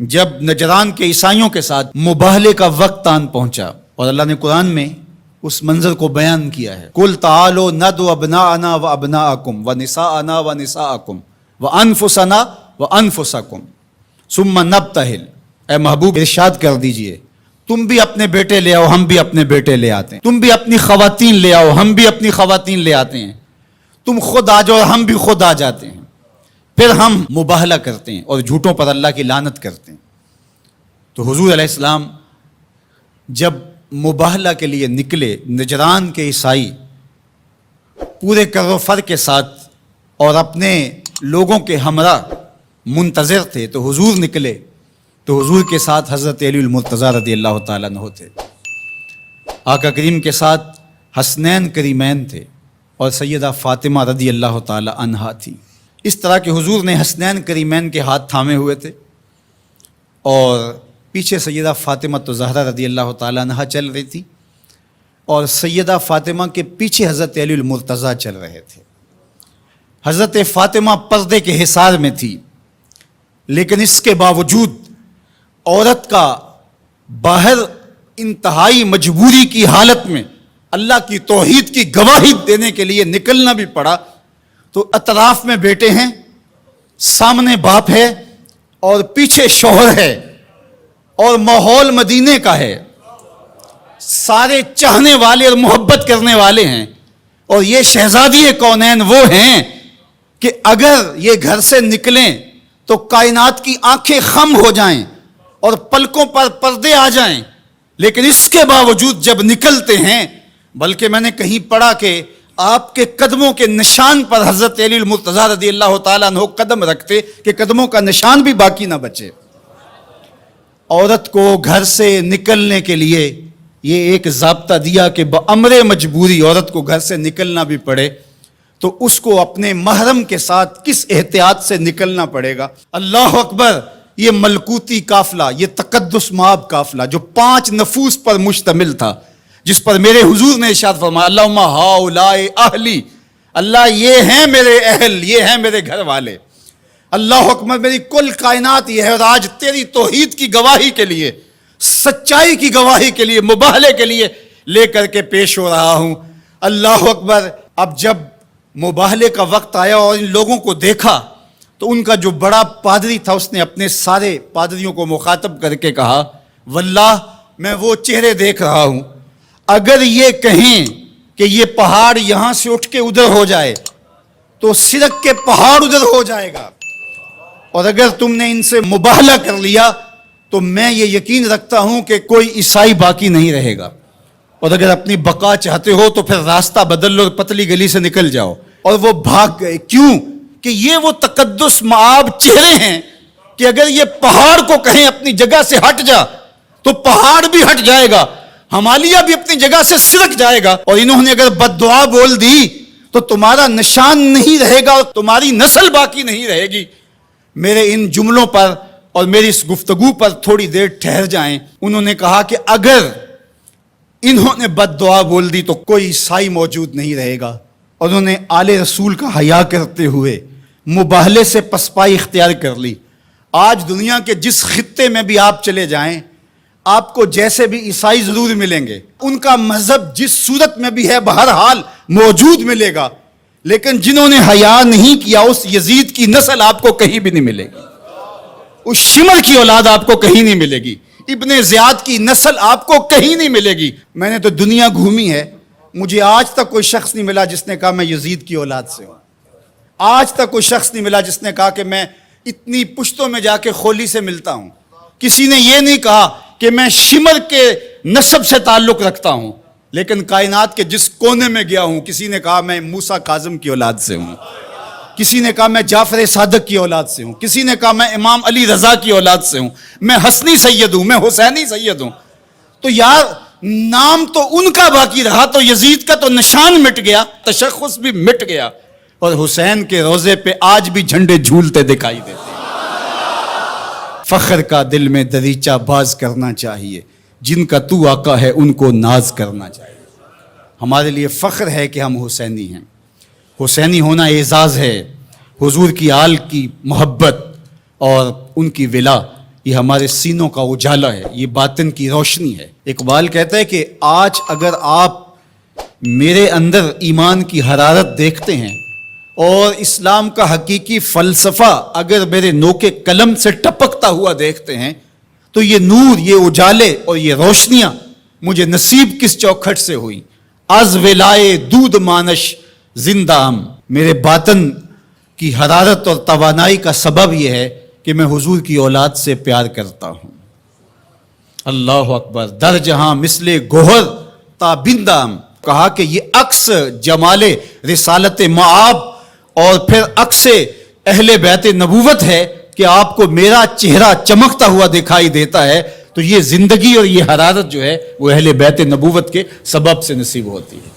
جب نجران کے عیسائیوں کے ساتھ مباہلے کا وقت آن پہنچا، اور اللہ نے قرآن میں اس منظر کو بیان کیا ہے، قُلْ تَعَالُوا نَدْعُ أَبْنَاءَنَا وَأَبْنَاءَكُمْ وَنِسَاءَنَا وَنِسَاءَكُمْ وَأَنفُسَنَا وَأَنفُسَكُمْ ثُمَّ نَبْتَهِلْ۔ اے محبوب ارشاد کر دیجئے، تم بھی اپنے بیٹے لے آؤ، ہم بھی اپنے بیٹے لے آتے ہیں، تم بھی اپنی خواتین لے آؤ، ہم بھی اپنی خواتین لے آتے ہیں، تم خود آ جاؤ اور ہم بھی خود آ جاتے ہیں، پھر ہم مباہلہ کرتے ہیں اور جھوٹوں پر اللہ کی لعنت کرتے ہیں۔ تو حضور علیہ السلام جب مباہلہ کے لیے نکلے، نجران کے عیسائی پورے کر و فر کے ساتھ اور اپنے لوگوں کے ہمراہ منتظر تھے، تو حضور نکلے تو حضور کے ساتھ حضرت علی المرتضیٰ رضی اللہ تعالیٰ عنہ تھے، آقا کریم کے ساتھ حسنین کریمین تھے اور سیدہ فاطمہ رضی اللہ تعالیٰ عنہا تھی۔ اس طرح کہ حضور نے حسنین کریمین کے ہاتھ تھامے ہوئے تھے اور پیچھے سیدہ فاطمہ تو زہرا رضی اللہ تعالیٰ عنہا چل رہی تھی، اور سیدہ فاطمہ کے پیچھے حضرت علی المرتضیٰ چل رہے تھے۔ حضرت فاطمہ پردے کے حصار میں تھی، لیکن اس کے باوجود عورت کا باہر انتہائی مجبوری کی حالت میں اللہ کی توحید کی گواہی دینے کے لیے نکلنا بھی پڑا۔ تو اطراف میں بیٹے ہیں، سامنے باپ ہے اور پیچھے شوہر ہے، اور ماحول مدینے کا ہے، سارے چاہنے والے اور محبت کرنے والے ہیں، اور یہ شہزادی کونین وہ ہیں کہ اگر یہ گھر سے نکلیں تو کائنات کی آنکھیں خم ہو جائیں اور پلکوں پر پردے آ جائیں، لیکن اس کے باوجود جب نکلتے ہیں، بلکہ میں نے کہیں پڑھا کہ آپ کے قدموں کے نشان پر حضرت علی المرتضیٰ رضی اللہ تعالیٰ عنہ قدم رکھتے کہ قدموں کا نشان بھی باقی نہ بچے۔ عورت کو گھر سے نکلنے کے لیے یہ ایک ضابطہ دیا کہ بامر مجبوری عورت کو گھر سے نکلنا بھی پڑے تو اس کو اپنے محرم کے ساتھ کس احتیاط سے نکلنا پڑے گا۔ اللہ اکبر! یہ ملکوتی قافلہ، یہ تقدس مآب قافلہ جو 5 نفوس پر مشتمل تھا، جس پر میرے حضور نے ارشاد فرمایا اللہم ہؤلاء اہلی، اللہ یہ ہیں میرے اہل، یہ ہیں میرے گھر والے، اللہ اکبر! میری کل کائنات یہ ہے، اور آج تیری توحید کی گواہی کے لیے، سچائی کی گواہی کے لیے، مباہلے کے لیے لے کر کے پیش ہو رہا ہوں۔ اللہ اکبر! اب جب مباہلے کا وقت آیا اور ان لوگوں کو دیکھا تو ان کا جو بڑا پادری تھا اس نے اپنے سارے پادریوں کو مخاطب کر کے کہا واللہ میں وہ چہرے دیکھ رہا ہوں، اگر یہ کہیں کہ یہ پہاڑ یہاں سے اٹھ کے ادھر ہو جائے تو سرک کے پہاڑ ادھر ہو جائے گا، اور اگر تم نے ان سے مباہلہ کر لیا تو میں یہ یقین رکھتا ہوں کہ کوئی عیسائی باقی نہیں رہے گا، اور اگر اپنی بقا چاہتے ہو تو پھر راستہ بدل لو اور پتلی گلی سے نکل جاؤ۔ اور وہ بھاگ گئے، کیوں کہ یہ وہ تقدس مآب چہرے ہیں کہ اگر یہ پہاڑ کو کہیں اپنی جگہ سے ہٹ جا تو پہاڑ بھی ہٹ جائے گا، ہمالیہ بھی اپنی جگہ سے سرک جائے گا، اور انہوں نے اگر بد دعا بول دی تو تمہارا نشان نہیں رہے گا اور تمہاری نسل باقی نہیں رہے گی۔ میرے ان جملوں پر اور میری اس گفتگو پر تھوڑی دیر ٹھہر جائیں۔ انہوں نے کہا کہ اگر انہوں نے بد دعا بول دی تو کوئی عیسائی موجود نہیں رہے گا، اور انہوں نے آل رسول کا حیا کرتے ہوئے مباہلے سے پسپائی اختیار کر لی۔ آج دنیا کے جس خطے میں بھی آپ چلے جائیں، آپ کو جیسے بھی عیسائی ضرور ملیں گے، ان کا مذہب جس صورت میں بھی ہے بہرحال موجود ملے گا، لیکن جنہوں نے حیا نہیں کیا اس یزید کی نسل آپ کو کہیں بھی نہیں ملے گی، اس شمر کی اولاد آپ کو کہیں نہیں ملے گی، ابن زیاد کی نسل آپ کو کہیں نہیں ملے گی۔ میں نے تو دنیا گھومی ہے، مجھے آج تک کوئی شخص نہیں ملا جس نے کہا میں یزید کی اولاد سے ہوں، آج تک کوئی شخص نہیں ملا جس نے کہا کہ میں اتنی پشتوں میں جا کے خولی سے ملتا ہوں، کسی نے یہ نہیں کہا کہ میں شمر کے نسب سے تعلق رکھتا ہوں، لیکن کائنات کے جس کونے میں گیا ہوں کسی نے کہا میں موسیٰ کاظم کی اولاد سے ہوں، کسی نے کہا میں جعفر صادق کی اولاد سے ہوں، کسی نے کہا میں امام علی رضا کی اولاد سے ہوں، میں حسنی سید ہوں، میں حسینی سید ہوں۔ تو یار نام تو ان کا باقی رہا، تو یزید کا تو نشان مٹ گیا، تشخص بھی مٹ گیا، اور حسین کے روزے پہ آج بھی جھنڈے جھولتے دکھائی دیتے ہیں۔ فخر کا دل میں دریچہ باز کرنا چاہیے، جن کا تو آقا ہے ان کو ناز کرنا چاہیے۔ ہمارے لیے فخر ہے کہ ہم حسینی ہیں، حسینی ہونا اعزاز ہے، حضور کی آل کی محبت اور ان کی ولا یہ ہمارے سینوں کا اجالا ہے، یہ باطن کی روشنی ہے۔ اقبال کہتا ہے کہ آج اگر آپ میرے اندر ایمان کی حرارت دیکھتے ہیں اور اسلام کا حقیقی فلسفہ اگر میرے نوک قلم سے ٹپکتا ہوا دیکھتے ہیں تو یہ نور، یہ اجالے اور یہ روشنیاں مجھے نصیب کس چوکھٹ سے ہوئی؟ از ولائے دودھ مانش زندہ ہم۔ میرے باطن کی حرارت اور توانائی کا سبب یہ ہے کہ میں حضور کی اولاد سے پیار کرتا ہوں۔ اللہ اکبر۔ در جہاں مثل گوہر تابندام، کہا کہ یہ عکس جمال رسالت معاب اور پھر عکس اہل بیت نبوت ہے کہ آپ کو میرا چہرہ چمکتا ہوا دکھائی دیتا ہے، تو یہ زندگی اور یہ حرارت جو ہے وہ اہل بیت نبوت کے سبب سے نصیب ہوتی ہے۔